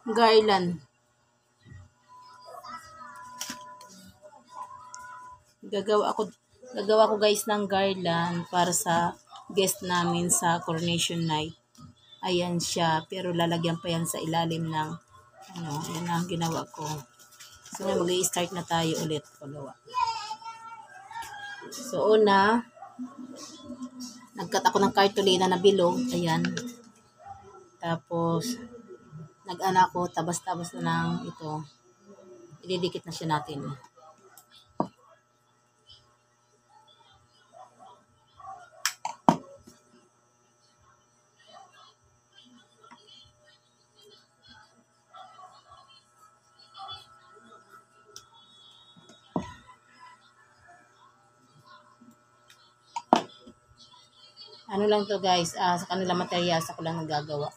garland. Gagawa ko guys ng garland para sa guest namin sa coronation night. Ayan siya, pero lalagyan pa yan sa ilalim ng ano, yan ang ginawa ko. So mag-i-start na tayo ulit pagawa. So una, nagkat ako ng cartolina na bilog, ayan. Tapos nag-ana ko, tabas-tabas na ng ito. Ididikit na siya natin. Ano lang to guys, sa kanila materials ako lang nagagawa.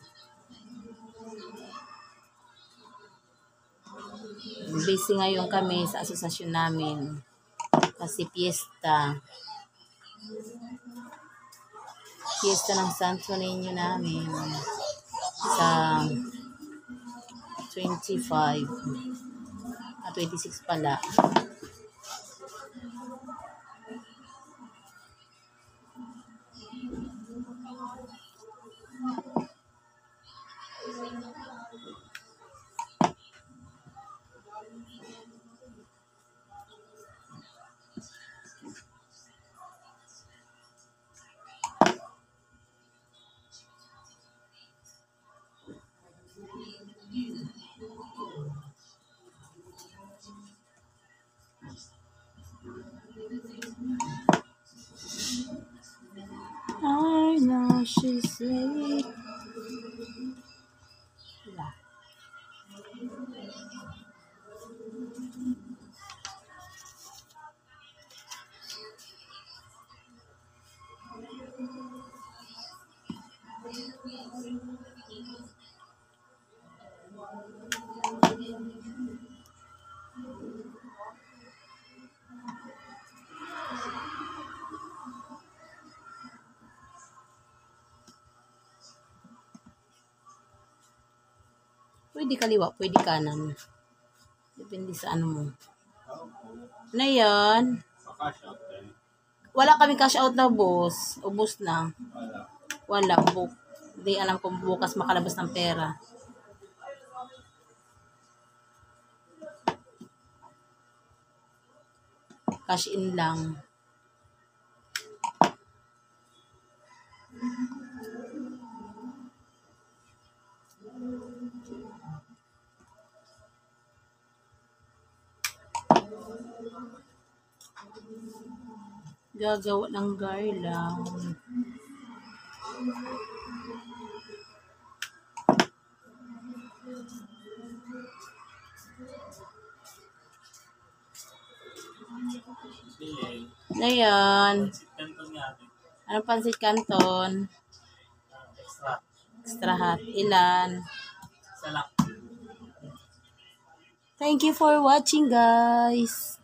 Busy ngayon kami sa asosasyon namin kasi fiesta ng Santo Niño namin sa 25 26 pala. I know she's late. Yeah. Pwede kaliwa, pwede kanan. Depende sa ano mo. Ano yan? Wala kami cash out na boss. Ubus na. Wala. Hindi alam kung bukas makalabas ng pera. Cash in lang. Gagawa ng garland. Ngayon, anong pansit canton? Extra hot. Ilan? Thank you for watching guys.